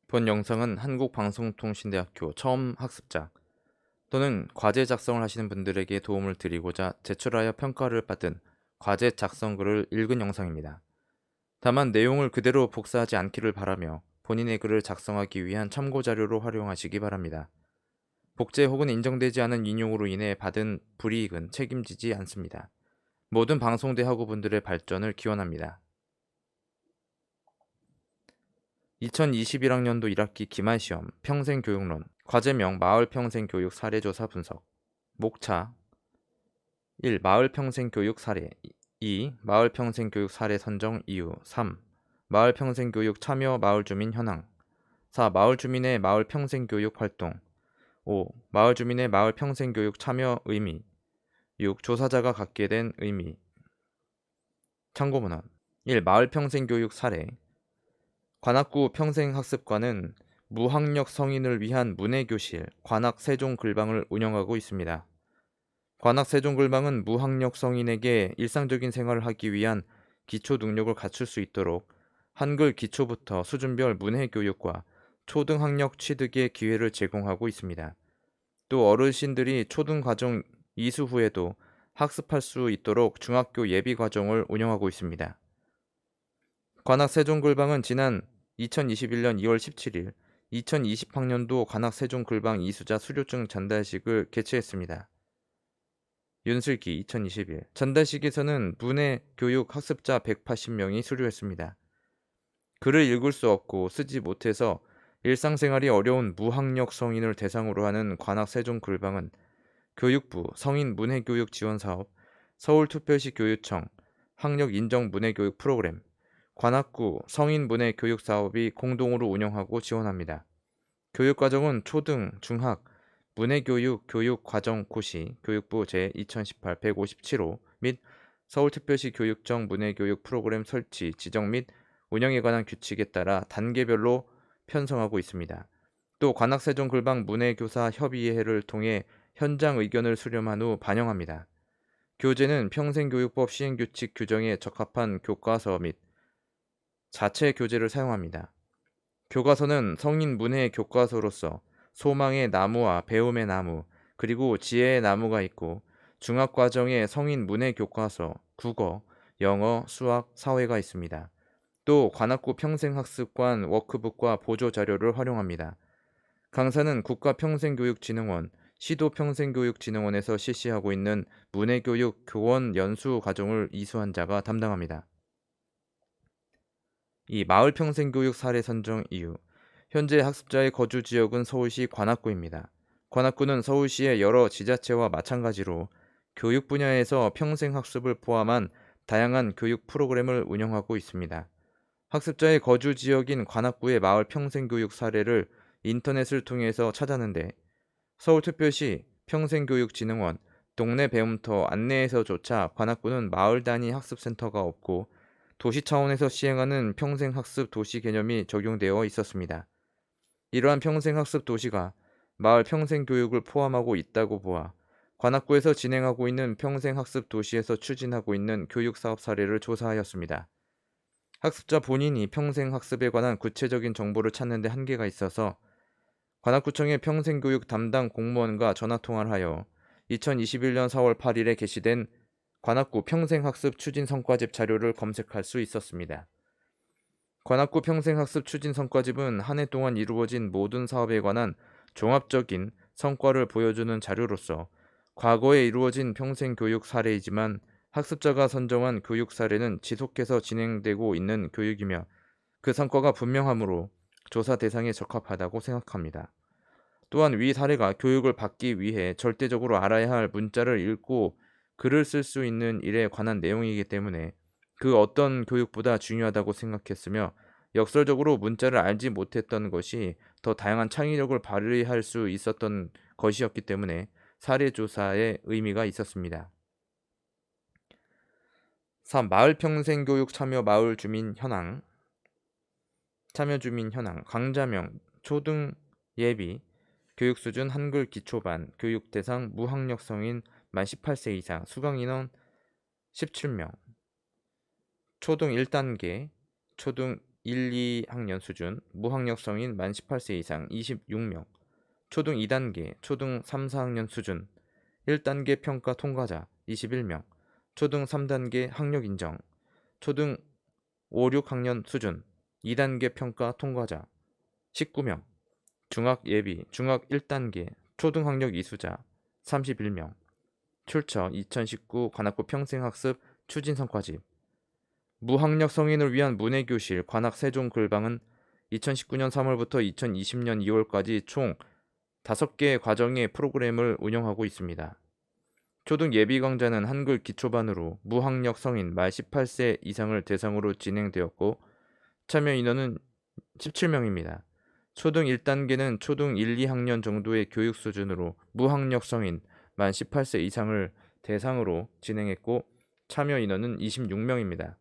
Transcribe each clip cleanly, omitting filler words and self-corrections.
본 영상은 한국방송통신대학교 처음 학습자 또는 과제 작성을 하시는 분들에게 도움을 드리고자 제출하여 평가를 받은 과제 작성글을 읽은 영상입니다. 다만 내용을 그대로 복사하지 않기를 바라며 본인의 글을 작성하기 위한 참고자료로 활용하시기 바랍니다. 복제 혹은 인정되지 않은 인용으로 인해 받은 불이익은 책임지지 않습니다. 모든 방송대 학우분들의 발전을 기원합니다. 2021학년도 1학기 기말시험 평생교육론 과제명 마을평생교육 사례조사 분석 목차 1. 마을평생교육 사례 2. 마을평생교육 사례 선정 이유 3. 마을평생교육 참여 마을주민 현황 4. 마을주민의 마을평생교육 활동 5. 마을주민의 마을평생교육 참여 의미 6. 조사자가 갖게 된 의미 참고문헌 1. 마을평생교육 사례 관악구 평생학습관은 무학력 성인을 위한 문해교실 관악세종글방을 운영하고 있습니다. 관악세종글방은 무학력 성인에게 일상적인 생활을 하기 위한 기초 능력을 갖출 수 있도록 한글 기초부터 수준별 문해교육과 초등학력 취득의 기회를 제공하고 있습니다. 또 어르신들이 초등과정 이수 후에도 학습할 수 있도록 중학교 예비과정을 운영하고 있습니다. 관악세종글방은 지난 2021년 2월 17일 2020학년도 관악세종글방 이수자 수료증 전달식을 개최했습니다. 윤슬기 2021 전달식에서는 문해교육 학습자 180명이 수료했습니다. 글을 읽을 수 없고 쓰지 못해서 일상생활이 어려운 무학력 성인을 대상으로 하는 관악세종글방은 교육부 성인문해교육 지원사업, 서울특별시 교육청 학력인정 문해교육 프로그램, 관악구 성인문해교육 사업이 공동으로 운영하고 지원합니다. 교육과정은 초등, 중학, 문해교육 교육과정고시 교육부 제2018-157호 및 서울특별시 교육청 문해교육 프로그램 설치, 지정 및 운영에 관한 규칙에 따라 단계별로 편성하고 있습니다. 또 관악세종글방 문해교사 협의회를 통해 현장 의견을 수렴한 후 반영합니다. 교재는 평생교육법 시행규칙 규정에 적합한 교과서 및 자체 교재를 사용합니다. 교과서는 성인 문해 교과서로서 소망의 나무와 배움의 나무, 그리고 지혜의 나무가 있고 중학과정에 성인 문해 교과서, 국어, 영어, 수학, 사회가 있습니다. 또 관악구 평생학습관 워크북과 보조자료를 활용합니다. 강사는 국가평생교육진흥원, 시도평생교육진흥원에서 실시하고 있는 문해교육 교원 연수 과정을 이수한 자가 담당합니다. 이 마을평생교육 사례 선정 이유 현재 학습자의 거주 지역은 서울시 관악구입니다. 관악구는 서울시의 여러 지자체와 마찬가지로 교육 분야에서 평생학습을 포함한 다양한 교육 프로그램을 운영하고 있습니다. 학습자의 거주 지역인 관악구의 마을 평생교육 사례를 인터넷을 통해서 찾았는데 서울특별시 평생교육진흥원 동네 배움터 안내에서조차 관악구는 마을 단위 학습센터가 없고 도시 차원에서 시행하는 평생학습 도시 개념이 적용되어 있었습니다. 이러한 평생학습 도시가 마을 평생교육을 포함하고 있다고 보아 관악구에서 진행하고 있는 평생학습 도시에서 추진하고 있는 교육사업 사례를 조사하였습니다. 학습자 본인이 평생학습에 관한 구체적인 정보를 찾는 데 한계가 있어서 관악구청의 평생교육 담당 공무원과 전화통화를 하여 2021년 4월 8일에 게시된 관악구 평생학습 추진 성과집 자료를 검색할 수 있었습니다. 관악구 평생학습 추진 성과집은 한 해 동안 이루어진 모든 사업에 관한 종합적인 성과를 보여주는 자료로서 과거에 이루어진 평생교육 사례이지만 학습자가 선정한 교육 사례는 지속해서 진행되고 있는 교육이며 그 성과가 분명하므로 조사 대상에 적합하다고 생각합니다. 또한 위 사례가 교육을 받기 위해 절대적으로 알아야 할 문자를 읽고 글을 쓸 수 있는 일에 관한 내용이기 때문에 그 어떤 교육보다 중요하다고 생각했으며 역설적으로 문자를 알지 못했던 것이 더 다양한 창의력을 발휘할 수 있었던 것이었기 때문에 사례조사에 의미가 있었습니다. 3. 마을평생교육 참여 마을주민 현황 참여주민 현황 강자명 초등 예비 교육수준 한글 기초반 교육대상 무학력 성인 만 18세 이상 수강인원 17명 초등 1단계 초등 1, 2학년 수준, 무학력 성인 만 18세 이상 26명, 초등 2단계, 초등 3, 4학년 수준, 1단계 평가 통과자 21명, 초등 3단계 학력 인정, 초등 5, 6학년 수준, 2단계 평가 통과자 19명, 중학 예비, 중학 1단계, 초등 학력 이수자 31명, 출처 2019 관악구 평생학습 추진성과집, 무학력 성인을 위한 문해교실 관악 세종글방은 2019년 3월부터 2020년 2월까지 총 5개의 과정의 프로그램을 운영하고 있습니다. 초등 예비 강좌는 한글 기초반으로 무학력 성인 만 18세 이상을 대상으로 진행되었고 참여 인원은 17명입니다. 초등 1단계는 초등 1, 2학년 정도의 교육 수준으로 무학력 성인 만 18세 이상을 대상으로 진행했고 참여 인원은 26명입니다.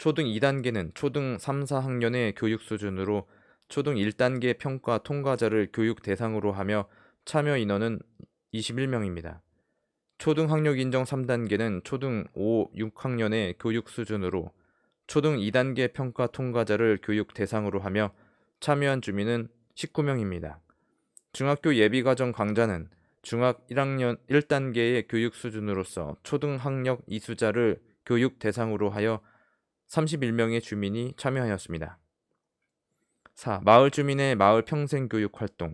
초등 2단계는 초등 3, 4학년의 교육 수준으로 초등 1단계 평가 통과자를 교육 대상으로 하며 참여 인원은 21명입니다. 초등 학력 인정 3단계는 초등 5, 6학년의 교육 수준으로 초등 2단계 평가 통과자를 교육 대상으로 하며 참여한 주민은 19명입니다. 중학교 예비과정 강좌는 중학 1학년 1단계의 교육 수준으로서 초등 학력 이수자를 교육 대상으로 하여 31명의 주민이 참여하였습니다. 4. 마을 주민의 마을 평생 교육 활동.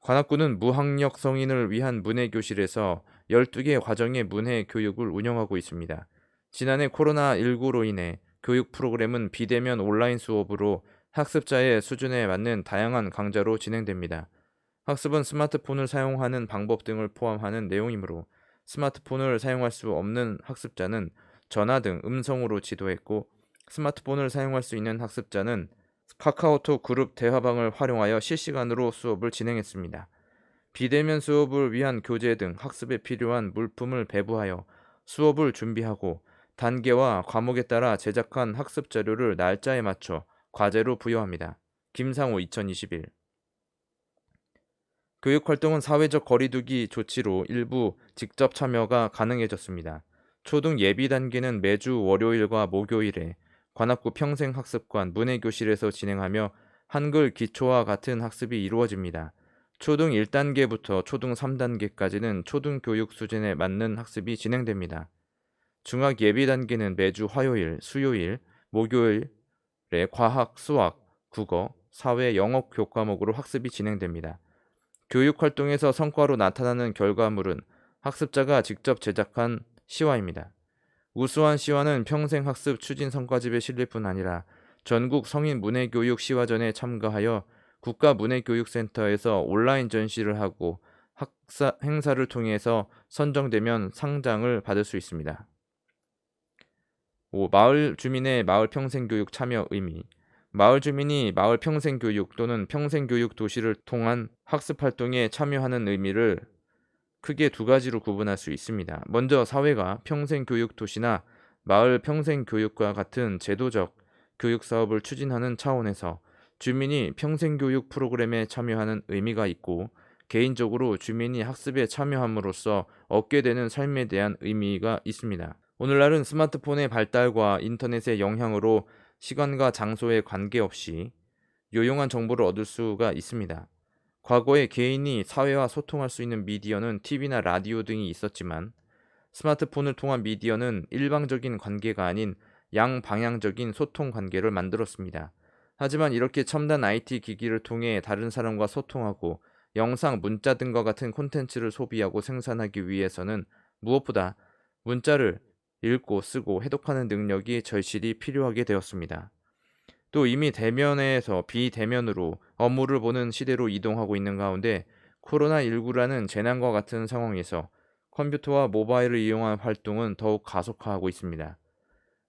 관악구는 무학력 성인을 위한 문해교실에서 12개 과정의 문해 교육을 운영하고 있습니다. 지난해 코로나19로 인해 교육 프로그램은 비대면 온라인 수업으로 학습자의 수준에 맞는 다양한 강좌로 진행됩니다. 학습은 스마트폰을 사용하는 방법 등을 포함하는 내용이므로 스마트폰을 사용할 수 없는 학습자는 전화 등 음성으로 지도했고 스마트폰을 사용할 수 있는 학습자는 카카오톡 그룹 대화방을 활용하여 실시간으로 수업을 진행했습니다. 비대면 수업을 위한 교재 등 학습에 필요한 물품을 배부하여 수업을 준비하고 단계와 과목에 따라 제작한 학습 자료를 날짜에 맞춰 과제로 부여합니다. 김상호 2021. 교육활동은 사회적 거리두기 조치로 일부 직접 참여가 가능해졌습니다. 초등 예비 단계는 매주 월요일과 목요일에 관악구 평생학습관 문해교실에서 진행하며 한글 기초와 같은 학습이 이루어집니다. 초등 1단계부터 초등 3단계까지는 초등교육 수준에 맞는 학습이 진행됩니다. 중학 예비 단계는 매주 화요일, 수요일, 목요일에 과학, 수학, 국어, 사회, 영어 교과목으로 학습이 진행됩니다. 교육활동에서 성과로 나타나는 결과물은 학습자가 직접 제작한 시화입니다. 우수한 시화는 평생학습 추진성과집에 실릴 뿐 아니라 전국 성인 문해교육 시화전에 참가하여 국가문해교육센터에서 온라인 전시를 하고 행사를 통해서 선정되면 상장을 받을 수 있습니다. 5. 마을 주민의 마을 평생교육 참여 의미. 마을 주민이 마을 평생교육 또는 평생교육 도시를 통한 학습활동에 참여하는 의미를 크게 두 가지로 구분할 수 있습니다. 먼저 사회가 평생교육 도시나 마을 평생교육과 같은 제도적 교육사업을 추진하는 차원에서 주민이 평생교육 프로그램에 참여하는 의미가 있고 개인적으로 주민이 학습에 참여함으로써 얻게 되는 삶에 대한 의미가 있습니다. 오늘날은 스마트폰의 발달과 인터넷의 영향으로 시간과 장소에 관계없이 요용한 정보를 얻을 수가 있습니다. 과거에 개인이 사회와 소통할 수 있는 미디어는 TV나 라디오 등이 있었지만 스마트폰을 통한 미디어는 일방적인 관계가 아닌 양방향적인 소통 관계를 만들었습니다. 하지만 이렇게 첨단 IT 기기를 통해 다른 사람과 소통하고 영상, 문자 등과 같은 콘텐츠를 소비하고 생산하기 위해서는 무엇보다 문자를 읽고 쓰고 해독하는 능력이 절실히 필요하게 되었습니다. 또 이미 대면에서 비대면으로 업무를 보는 시대로 이동하고 있는 가운데 코로나19라는 재난과 같은 상황에서 컴퓨터와 모바일을 이용한 활동은 더욱 가속화하고 있습니다.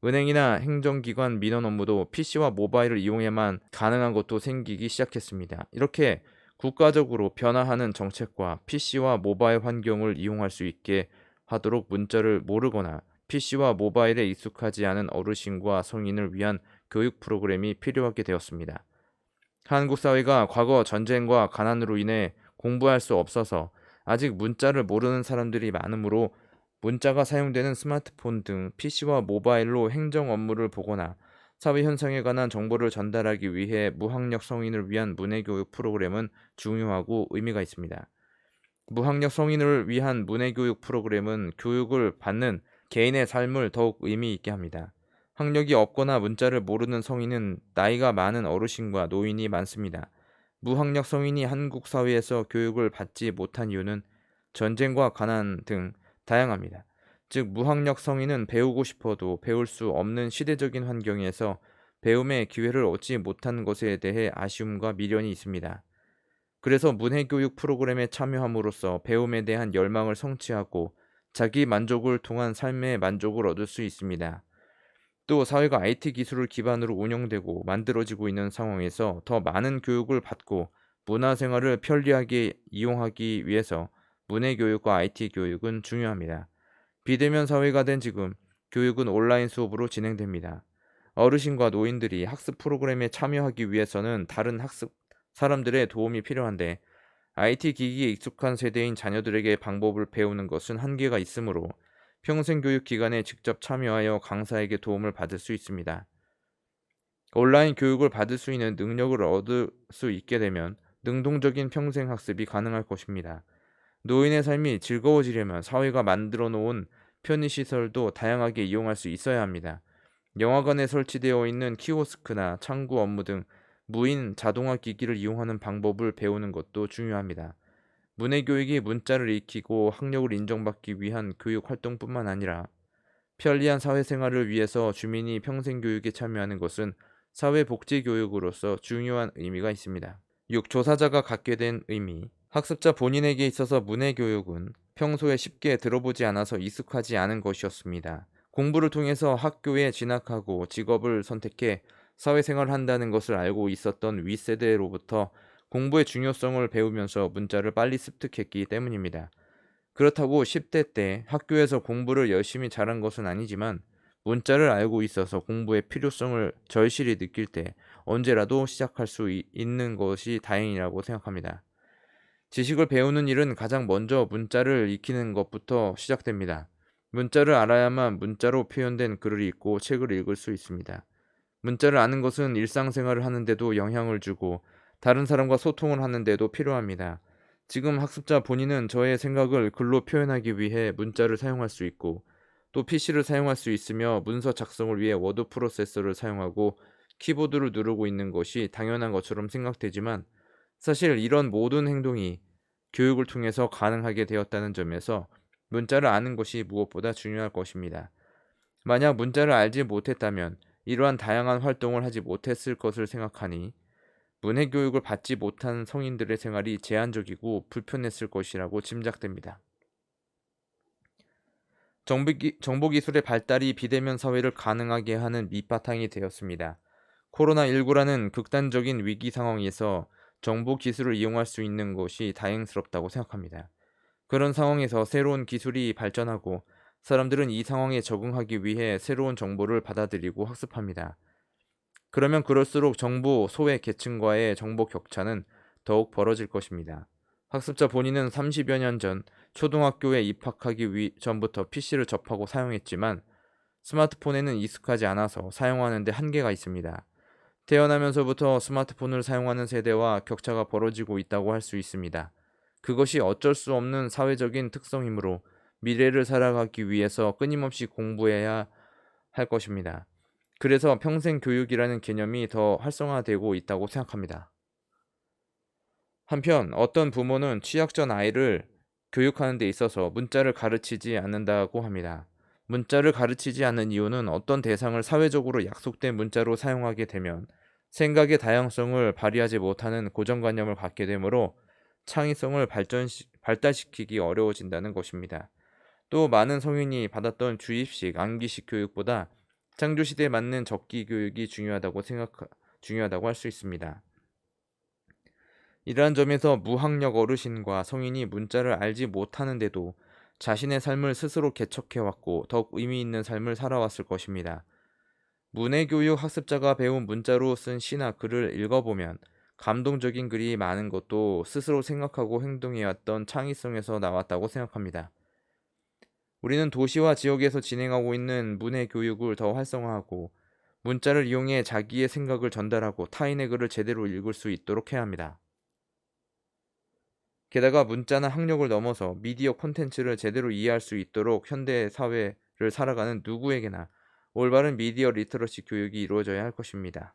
은행이나 행정기관 민원 업무도 PC와 모바일을 이용해만 가능한 것도 생기기 시작했습니다. 이렇게 국가적으로 변화하는 정책과 PC와 모바일 환경을 이용할 수 있게 하도록 문자를 모르거나 PC와 모바일에 익숙하지 않은 어르신과 성인을 위한 교육 프로그램이 필요하게 되었습니다. 한국 사회가 과거 전쟁과 가난으로 인해 공부할 수 없어서 아직 문자를 모르는 사람들이 많으므로 문자가 사용되는 스마트폰 등 PC와 모바일로 행정 업무를 보거나 사회 현상에 관한 정보를 전달하기 위해 무학력 성인을 위한 문해교육 프로그램은 중요하고 의미가 있습니다. 무학력 성인을 위한 문해교육 프로그램은 교육을 받는 개인의 삶을 더욱 의미 있게 합니다. 학력이 없거나 문자를 모르는 성인은 나이가 많은 어르신과 노인이 많습니다. 무학력 성인이 한국 사회에서 교육을 받지 못한 이유는 전쟁과 가난 등 다양합니다. 즉, 무학력 성인은 배우고 싶어도 배울 수 없는 시대적인 환경에서 배움의 기회를 얻지 못한 것에 대해 아쉬움과 미련이 있습니다. 그래서 문해교육 프로그램에 참여함으로써 배움에 대한 열망을 성취하고 자기 만족을 통한 삶의 만족을 얻을 수 있습니다. 또 사회가 IT 기술을 기반으로 운영되고 만들어지고 있는 상황에서 더 많은 교육을 받고 문화생활을 편리하게 이용하기 위해서 문해교육과 IT 교육은 중요합니다. 비대면 사회가 된 지금 교육은 온라인 수업으로 진행됩니다. 어르신과 노인들이 학습 프로그램에 참여하기 위해서는 다른 학습 사람들의 도움이 필요한데 IT 기기에 익숙한 세대인 자녀들에게 방법을 배우는 것은 한계가 있으므로 평생교육기관에 직접 참여하여 강사에게 도움을 받을 수 있습니다. 온라인 교육을 받을 수 있는 능력을 얻을 수 있게 되면 능동적인 평생학습이 가능할 것입니다. 노인의 삶이 즐거워지려면 사회가 만들어 놓은 편의시설도 다양하게 이용할 수 있어야 합니다. 영화관에 설치되어 있는 키오스크나 창구 업무 등 무인 자동화 기기를 이용하는 방법을 배우는 것도 중요합니다. 문해교육이 문자를 익히고 학력을 인정받기 위한 교육 활동뿐만 아니라 편리한 사회생활을 위해서 주민이 평생교육에 참여하는 것은 사회복지교육으로서 중요한 의미가 있습니다. 6. 조사자가 갖게 된 의미. 학습자 본인에게 있어서 문해교육은 평소에 쉽게 들어보지 않아서 익숙하지 않은 것이었습니다. 공부를 통해서 학교에 진학하고 직업을 선택해 사회생활을 한다는 것을 알고 있었던 윗세대로부터 공부의 중요성을 배우면서 문자를 빨리 습득했기 때문입니다. 그렇다고 10대 때 학교에서 공부를 열심히 잘한 것은 아니지만 문자를 알고 있어서 공부의 필요성을 절실히 느낄 때 언제라도 시작할 수 있는 것이 다행이라고 생각합니다. 지식을 배우는 일은 가장 먼저 문자를 익히는 것부터 시작됩니다. 문자를 알아야만 문자로 표현된 글을 읽고 책을 읽을 수 있습니다. 문자를 아는 것은 일상생활을 하는데도 영향을 주고 다른 사람과 소통을 하는데도 필요합니다. 지금 학습자 본인은 저의 생각을 글로 표현하기 위해 문자를 사용할 수 있고 또 PC를 사용할 수 있으며 문서 작성을 위해 워드 프로세서를 사용하고 키보드를 누르고 있는 것이 당연한 것처럼 생각되지만 사실 이런 모든 행동이 교육을 통해서 가능하게 되었다는 점에서 문자를 아는 것이 무엇보다 중요할 것입니다. 만약 문자를 알지 못했다면 이러한 다양한 활동을 하지 못했을 것을 생각하니 문해교육을 받지 못한 성인들의 생활이 제한적이고 불편했을 것이라고 짐작됩니다. 정보기술의 발달이 비대면 사회를 가능하게 하는 밑바탕이 되었습니다. 코로나19라는 극단적인 위기 상황에서 정보기술을 이용할 수 있는 것이 다행스럽다고 생각합니다. 그런 상황에서 새로운 기술이 발전하고 사람들은 이 상황에 적응하기 위해 새로운 정보를 받아들이고 학습합니다. 그러면 그럴수록 정보 소외 계층과의 정보 격차는 더욱 벌어질 것입니다. 학습자 본인은 30여 년 전 초등학교에 입학하기 전부터 PC를 접하고 사용했지만 스마트폰에는 익숙하지 않아서 사용하는 데 한계가 있습니다. 태어나면서부터 스마트폰을 사용하는 세대와 격차가 벌어지고 있다고 할 수 있습니다. 그것이 어쩔 수 없는 사회적인 특성이므로 미래를 살아가기 위해서 끊임없이 공부해야 할 것입니다. 그래서 평생 교육이라는 개념이 더 활성화되고 있다고 생각합니다. 한편 어떤 부모는 취약 전 아이를 교육하는 데 있어서 문자를 가르치지 않는다고 합니다. 문자를 가르치지 않는 이유는 어떤 대상을 사회적으로 약속된 문자로 사용하게 되면 생각의 다양성을 발휘하지 못하는 고정관념을 갖게 되므로 창의성을 발달시키기 어려워진다는 것입니다. 또 많은 성인이 받았던 주입식, 암기식 교육보다 창조시대에 맞는 적기 교육이 중요하다고 할 수 있습니다. 이러한 점에서 무학력 어르신과 성인이 문자를 알지 못하는데도 자신의 삶을 스스로 개척해왔고 더욱 의미 있는 삶을 살아왔을 것입니다. 문해교육 학습자가 배운 문자로 쓴 시나 글을 읽어보면 감동적인 글이 많은 것도 스스로 생각하고 행동해왔던 창의성에서 나왔다고 생각합니다. 우리는 도시와 지역에서 진행하고 있는 문해교육을 더 활성화하고 문자를 이용해 자기의 생각을 전달하고 타인의 글을 제대로 읽을 수 있도록 해야 합니다. 게다가 문자나 학력을 넘어서 미디어 콘텐츠를 제대로 이해할 수 있도록 현대 사회를 살아가는 누구에게나 올바른 미디어 리터러시 교육이 이루어져야 할 것입니다.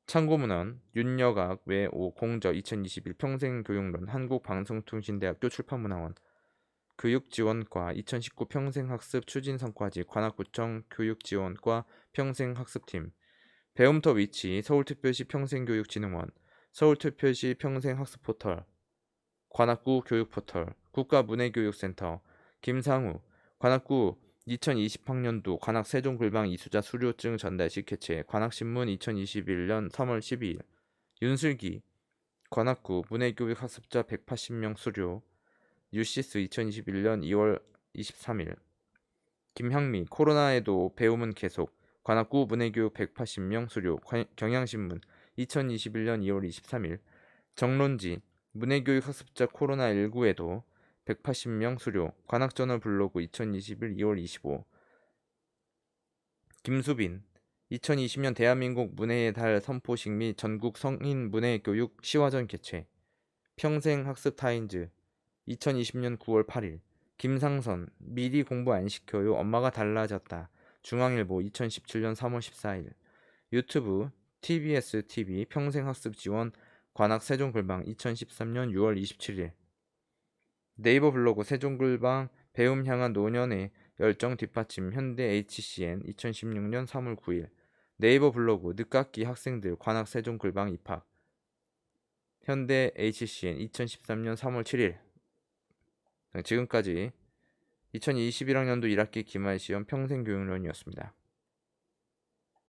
참고문헌 윤여각 외5 공저 2021 평생교육론 한국방송통신대학교 출판문화원 교육지원과 2019 평생학습 추진성과지 관악구청 교육지원과 평생학습팀 배움터 위치 서울특별시 평생교육진흥원 서울특별시 평생학습포털 관악구 교육포털 국가문해교육센터 김상우 관악구 2020학년도 관악세종글방 이수자 수료증 전달식 개최 관악신문 2021년 3월 12일 윤슬기 관악구 문해교육 학습자 180명 수료 유시스 2021년 2월 23일 김향미 코로나에도 배움은 계속 관악구 문해교육 180명 수료 경향신문 2021년 2월 23일 정론지 문해교육 학습자 코로나19에도 180명 수료 관악저널 블로그 2021 2월 25 김수빈 2020년 대한민국 문해의 달 선포식 및 전국 성인 문해교육 시화전 개최 평생학습 타임즈 2020년 9월 8일 김상선 미리 공부 안 시켜요 엄마가 달라졌다 중앙일보 2017년 3월 14일 유튜브 TBS TV 평생학습 지원 관악 세종글방 2013년 6월 27일 네이버 블로그 세종글방 배움 향한 노년의 열정 뒷받침 현대 HCN 2016년 3월 9일 네이버 블로그 늦깎이 학생들 관악 세종글방 입학 현대 HCN 2013년 3월 7일 지금까지 2021학년도 1학기 기말시험 평생교육론이었습니다.